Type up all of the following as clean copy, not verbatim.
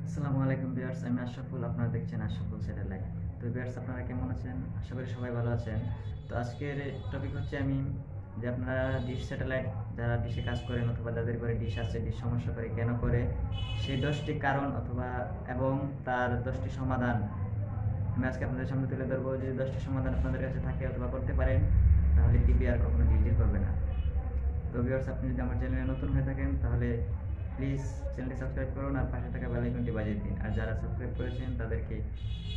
আসসালামু আলাইকুম ভিউয়ার্স, আমি আশরাফুল। আপনারা দেখছেন আশরাফুল স্যাটেলাইট। তো ভিউয়ার্স, আপনারা কেমন আছেন? আশা করি সবাই ভালো আছেন। তো আজকের টপিক হচ্ছে যে আপনারা ডিশ স্যাটেলাইট যারা ডিশে কাজ করেন অথবা যাদের করে ডিশ আছে, ডিশ সমস্যা করে কেন করে, সেই 10টি কারণ অথবা এবং তার 10টি সমাধান আমি আজকে আপনাদের সামনে তুলে ধরবো। যদি 10টি সমাধান আপনাদের কাছে থাকে অথবা করতে পারেন, তাহলে টিভি আর কখনো ডিজিটাল করবে না। তো ভিউয়ার্স, আপনি যদি আমার চ্যানেলে নতুন হয়ে থাকেন তাহলে প্লিজ চ্যানেলটি সাবস্ক্রাইব করুন আর পাশে থাকা বেল আইকনটি বাজিয়ে দিন। আর যারা সাবস্ক্রাইব করেছেন তাদেরকে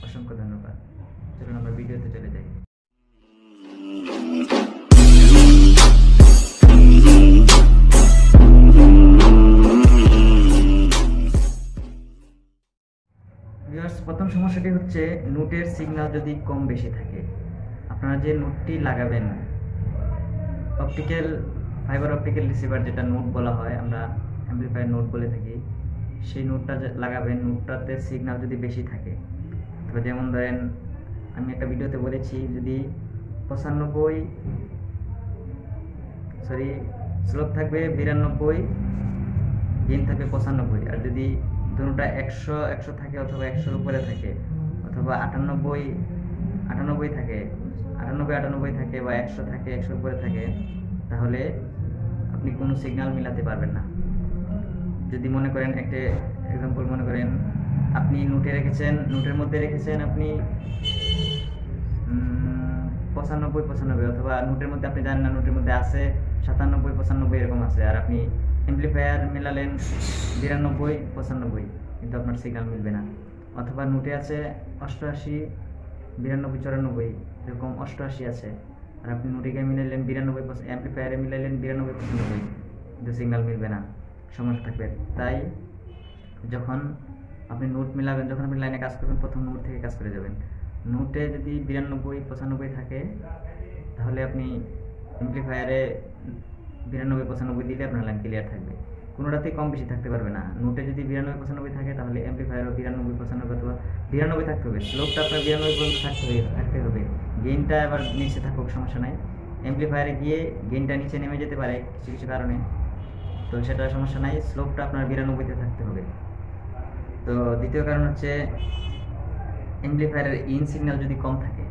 অসংখ্য ধন্যবাদ। চলুন আমরা ভিডিওতে চলে যাই। ভিউয়ার্স, প্রথম সমস্যাটি হচ্ছে নোটের সিগন্যাল যদি কম বেশি থাকে। আপনারা যে নোটটি লাগাবেন, ফাইবার অপটিক্যাল রিসিভার যেটা নোট বলা হয়, আমরা অ্যাম্পলিফায়ার নোট বলে থাকি, সেই নোটটা লাগাবেন। নোটটাতে সিগন্যাল যদি বেশি থাকে, তো যেমন ধরেন আমি একটা ভিডিওতে বলেছি, যদি 95 স্লোপ থাকবে 92, গেইন থাকবে 95, আর যদি দুটোটা 100 থাকে অথবা 100-র উপরে থাকে অথবা 98 থাকে, 98 থাকে বা 100 থাকে, 100-র উপরে থাকে, তাহলে আপনি কোনো সিগন্যাল মিলাতে পারবেন না। যদি মনে করেন একটা এক্সাম্পল, মনে করেন আপনি নোটের মধ্যে রেখেছেন আপনি 95 অথবা নোটের মধ্যে আপনি জানেন না, নোটের মধ্যে আছে 97-95 এরকম আছে, আর আপনি অ্যাম্পলিফায়ার মেলালেন 92-95, কিন্তু আপনার সিগন্যাল মিলবে না। অথবা নোটে আছে 88-92-94 এরকম 88 আছে, আর আপনি নোটে গিয়ে মিলাইলেন 92%, অ্যাম্পলিফায়ারে মিলাইলেন 92-95, কিন্তু সিগন্যাল মিলবে না, সমস্যা থাকবে। তাই যখন আপনি নোট মিলাবেন, যখন আপনি লাইনে কাজ করবেন, প্রথম নোট থেকে কাজ করে যাবেন। নোটে যদি 92-95 থাকে, তাহলে আপনি অ্যাম্পলিফায়ারে 92-95 দিলে আপনার লাইন ক্লিয়ার থাকবে, কোনোটাতেই কম বেশি থাকতে পারবে না। নোটে যদি 92-95 থাকে, তাহলে অ্যাম্পলিফায়ারও 92-95 অথবা 92 থাকতে হবে। স্লোপটা আপনার 92 পর্যন্ত থাকতে হবে। গেইনটা আবার নিচে থাকুক, সমস্যা নাই। অ্যাম্পলিফায়ারে গিয়ে গেইনটা নিচে নেমে যেতে পারে কিছু কিছু কারণে, তো সেটা সমস্যা নাই, স্লোপটা আপনার 92-তে থাকতে হবে। তো দ্বিতীয় কারণ হচ্ছে অ্যাম্পলিফায়ারের ইন সিগন্যাল যদি কম থাকে।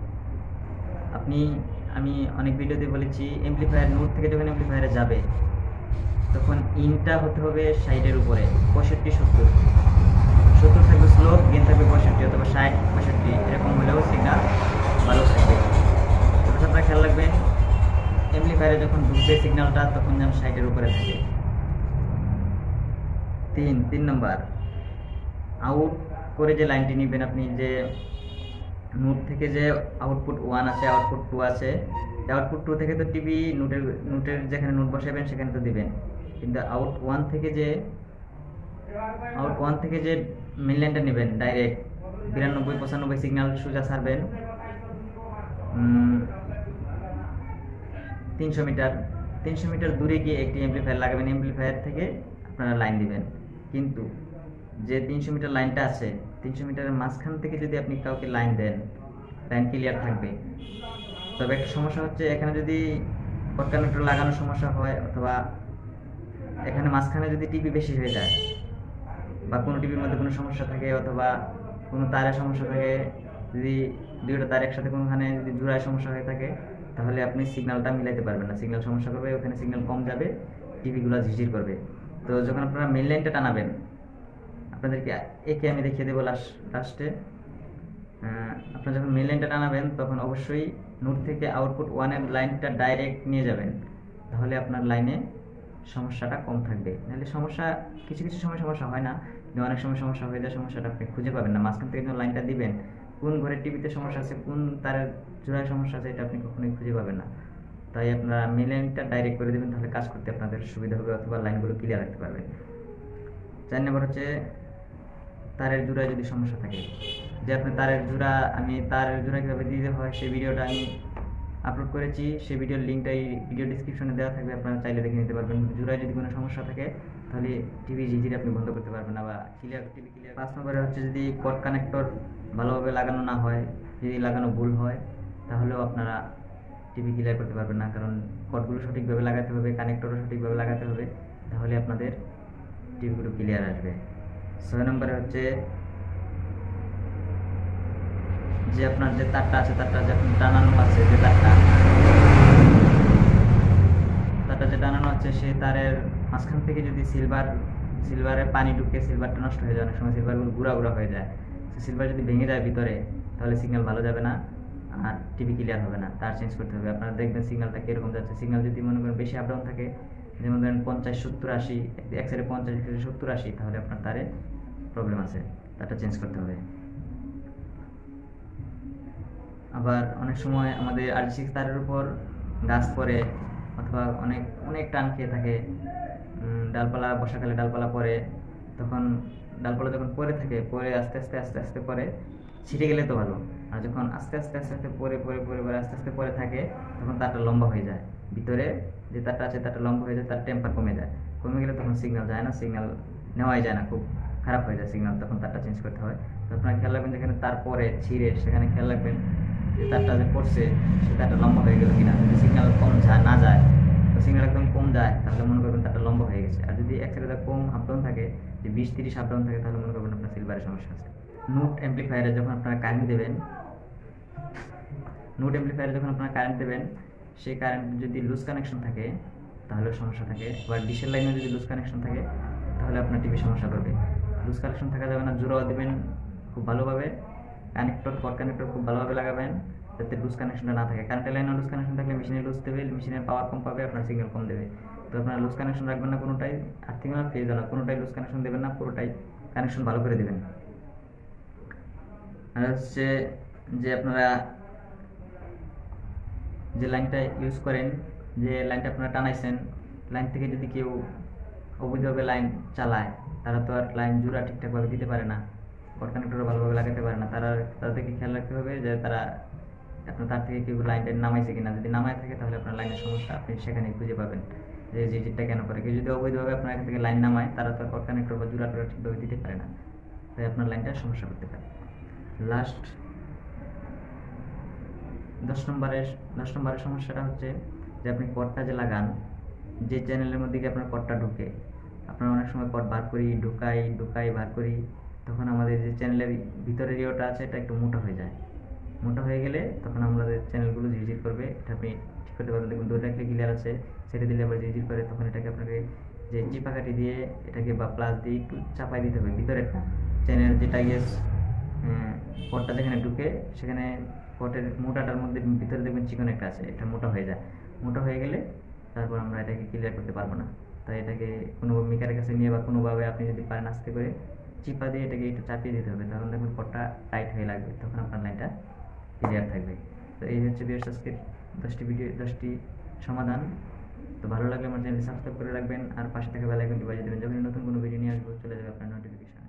আমি অনেক ভিডিওতে বলেছি, অ্যাম্পলিফায়ার নোট থেকে যখন অ্যাম্পলিফায়ারে যাবে, তখন ইনটা হতে হবে 60-এর উপরে, 65-70 থাকবে স্লোপ, গেইন থাকবে 65 অথবা 60-65, এরকম হলেও সিগন্যাল ভালো থাকবে। কথাটা খেয়াল রাখবেন, অ্যাম্পলিফায়ারে যখন ঢুকবে সিগন্যালটা, তখন যেন 60-এর উপরে থাকে। 3 নম্বর, আউট করে যে লাইনটি নেবেন আপনি, যে নোট থেকে যে আউটপুট 1 আছে, আউটপুট 2 আছে, আউটপুট 2 থেকে তো টিভি নোটের যেখানে নোট বসাবেন সেখানে তো দিবেন, কিন্তু আউট 1 থেকে যে মেইন লাইনটা নেবেন, ডাইরেক্ট 92-95 সিগন্যাল সোজা ছাড়বেন 300 মিটার দূরে গিয়ে একটি অ্যাম্পলিফায়ার লাগাবেন, অ্যাম্পলিফায়ার থেকে আপনারা লাইন দিবেন। কিন্তু যে 300 মিটার লাইনটা আছে, 300 মিটারের মাঝখান থেকে যদি আপনি কাউকে লাইন দেন, লাইন ক্লিয়ার থাকবে। তবে একটা সমস্যা হচ্ছে, এখানে যদি কট কানেক্টর লাগানোর সমস্যা হয়, অথবা এখানে মাঝখানে যদি টিভি বেশি হয়ে যায়, বা কোনো টিভির মধ্যে কোনো সমস্যা থাকে, অথবা কোনো তারের সমস্যা থাকে, যদি দুইটা তার একসাথে কোনোখানে যদি জোড়ায় সমস্যা হয়ে থাকে, তাহলে আপনি সিগন্যালটা মিলাইতে পারবেন না, সিগন্যাল সমস্যা করবে, ওখানে সিগন্যাল কম যাবে, টিভিগুলো ঝিরঝির করবে। তো যখন আপনারা মেইন লাইনটা টানাবেন, আপনাদেরকে একে আমি দেখিয়ে দেবো লাস্টে। আপনারা যখন মেইন লাইনটা টানাবেন, তখন অবশ্যই নোট থেকে আউটপুট 1-এর লাইনটা ডাইরেক্ট নিয়ে যাবেন, তাহলে আপনার লাইনে সমস্যাটা কম থাকবে। নাহলে কিছু কিছু সময় সমস্যা হয় না, কিন্তু অনেক সময় সমস্যা হয়ে যায়, সমস্যাটা আপনি খুঁজে পাবেন না। মাঝখান থেকে যখন লাইনটা দিবেন, কোন ঘরের টিভিতে সমস্যা আছে, কোন তারের জোড়ায় সমস্যা আছে, এটা আপনি কখনোই খুঁজে পাবেন না। তাই আপনারা মেইন লাইনটা ডাইরেক্ট করে দেবেন, তাহলে কাজ করতে আপনাদের সুবিধা হবে, অথবা লাইনগুলো ক্লিয়ার রাখতে পারবেন। 4 নম্বর হচ্ছে তারের জোড়ায় যদি সমস্যা থাকে, যে আপনি তারের জোড়া কীভাবে দিতে হয় সেই ভিডিওটা আমি আপলোড করেছি, সেই ভিডিওর লিঙ্কটা এই ভিডিও ডিসক্রিপশনে দেওয়া থাকবে, আপনারা চাইলে দেখে নিতে পারবেন। জোড়ায় যদি কোনো সমস্যা থাকে, তাহলে টিভি ঝিঝিরে আপনি বন্ধ করতে পারবেন না, বা টিভি ক্লিয়ার। 5 নম্বরে হচ্ছে, যদি কট কানেক্টর ভালোভাবে লাগানো না হয়, যদি লাগানো ভুল হয়, তাহলেও আপনারা টিভি ক্লিয়ার করতে পারবেন না, কারণ কটগুলো সঠিকভাবে লাগাতে হবে, কানেক্টরও সঠিকভাবে লাগাতে হবে, তাহলে আপনাদের টিভিগুলো ক্লিয়ার আসবে। 6 নম্বরে হচ্ছে যে আপনার যে তারটা আছে, তারটা যে আপনি টানানো আছে, যে তারটা যে টানানো আছে, সেই তারের মাঝখান থেকে যদি সিলভারে পানি ঢুকে সিলভারটা নষ্ট হয়ে যায়, অনেক সময় সিলভারগুলো গুঁড়া গুঁড়া হয়ে যায়। সিলভার যদি ভেঙে যায় ভিতরে, তাহলে সিগন্যাল ভালো যাবে না, আর টিভি ক্লিয়ার হবে না, তার চেঞ্জ করতে হবে। আপনারা দেখবেন সিগন্যালটা কীরকম যাচ্ছে। সিগন্যাল যদি মনে করেন বেশি আপডাউন থাকে, যেমন ধরেন 50, 70, 80, এক সাইডে 50, 70, 80, তাহলে আপনার তারে প্রবলেম আছে, তারটা চেঞ্জ করতে হবে। আবার অনেক সময় আমাদের RG6 তারের উপর গাছ পড়ে, অথবা অনেক অনেক টান খেয়ে থাকে, ডালপালা, বর্ষাকালে ডালপালা পড়ে, তখন ডালপালা যখন পড়ে থাকে, পরে আস্তে আস্তে আস্তে আস্তে পরে ছিঁড়ে গেলে তো ভালো। আর যখন আস্তে আস্তে আস্তে আস্তে পরে পরে পরে পরে আস্তে আস্তে পরে থাকে, তখন তারটা লম্বা হয়ে যায়, ভিতরে যে তারটা আছে তারটা লম্বা হয়ে যায়, তার টেম্পার কমে যায়। কমে গেলে তখন সিগন্যাল যায় না, সিগন্যাল নেওয়াই যায় না, খুব খারাপ হয়ে যায় সিগন্যাল, তখন তারটা চেঞ্জ করতে হয়। তো আপনারা খেয়াল রাখবেন, যেখানে তারপরে ছিঁড়ে সেখানে খেয়াল রাখবেন যে তারটা যে পড়ছে সে তারটা লম্বা হয়ে গেল কিনা। যদি সিগন্যাল কম যায় না যায়, তো সিগন্যাল একদম কম যায়, তাহলে মনে করবেন তারটা লম্বা হয়ে গেছে। আর যদি এক সাইডে কম আপডাউন থাকে, যে 20-30 আপডাউন থাকে, তাহলে মনে করবেন আপনার সিলভারের সমস্যা আছে। নোট অ্যাম্প্লিফায়ারে যখন আপনারা কারেন্ট দেবেন, সেই কারেন্ট যদি লুজ কানেকশন থাকে তাহলে সমস্যা থাকে। আবার ডিশের লাইনে যদি লুজ কানেকশন থাকে, তাহলে আপনার টিভি সমস্যা করবে। লুজ কানেকশন থাকা যাবে না, জোড়াও দেবেন খুব ভালোভাবে, পট কানেক্টর খুব ভালোভাবে লাগাবেন, যাতে লুজ কানেকশনটা না থাকে। কারেন্টের লাইনে লুজ কানেকশন থাকলে মেশিনে লুজ দেবে, মেশিনের পাওয়ার কম পাবে, আপনার সিগন্যাল কম দেবে। তো আপনারা লুজ কানেকশন রাখবেন না কোনোটাই, আর্থিং না ফেজ না, কোনোটাই লুজ কানেকশন দেবেন না, পুরোটাই কানেকশন ভালো করে দেবেন। আর হচ্ছে যে আপনারা যে লাইনটা ইউজ করেন, যে লাইনটা আপনারা টানাইছেন, লাইন থেকে যদি কেউ অবৈধভাবে লাইন চালায়, তারা তো আর লাইন জোড়া ঠিকঠাকভাবে দিতে পারে না, পট কানেক্টরও ভালোভাবে লাগাতে পারে না। তাদেরকে খেয়াল রাখতে হবে যে তারা আপনার তার থেকে কেউ লাইনটা নামাইছে কিনা। যদি নামায় থাকে, তাহলে আপনার লাইনের সমস্যা আপনি সেখানে খুঁজে পাবেন, যে জিটটা কেন করে। কেউ যদি অবৈধভাবে আপনার এখান থেকে লাইন নামায়, তারা তো পট কানেক্টর বা জোড়া টোড়া ঠিকভাবে দিতে পারে না, তাই আপনার লাইনটা সমস্যা করতে পারে। লাস্ট 10 নম্বরের সমস্যাটা হচ্ছে যে আপনি কর্ডটা যে লাগান, যে চ্যানেলের মধ্যে গিয়ে আপনার কর্ডটা ঢুকে, আপনারা অনেক সময় কর্ড বার করি, ঢুকাই বার করি, তখন আমাদের যে চ্যানেলের ভিতরের ইয়েটা আছে এটা একটু মোটা হয়ে যায়। মোটা হয়ে গেলে তখন আমাদের চ্যানেলগুলো ঝিরঝির করবে। এটা আপনি ঠিক করতে পারবেন। দেখুন দড়িটা একটা ক্লিয়ার আছে, ছেড়ে দিলে আবার ঝিরঝির করে, তখন এটাকে আপনাকে যে চিপাকাঠি দিয়ে এটাকে বা প্লাস দিয়ে একটু চাপাই দিতে হবে ভিতরেরটা, চ্যানেল যেটা গিয়ে পটটা যেখানে ঢুকে, সেখানে পটের মোটাটার মধ্যে ভিতরে দেখবেন চিকন একটা আছে, এটা মোটা হয়ে যায়। মোটা হয়ে গেলে তারপর আমরা এটাকে ক্লিয়ার করতে পারবো না। তাই এটাকে কোনো মেকারের কাছে নিয়ে বা কোনোভাবে আপনি যদি পারেন আস্তে করে চিপা দিয়ে এটাকে একটু চাপিয়ে দিতে হবে, তখন দেখবেন পটটা টাইট হয়ে লাগবে, তখন আপনার লাইনটা ক্লিয়ার থাকবে। তো এই হচ্ছে আজকের 10টি সমাধান। তো ভালো লাগলে আমার চ্যানেল সাবস্ক্রাইব করে রাখবেন, আর পাশে থাকা বেল আইকনটি বাজিয়ে দেবেন। যখন নতুন কোনো ভিডিও নিয়ে আসবো, চলে যাবে আপনার নোটিফিকেশন।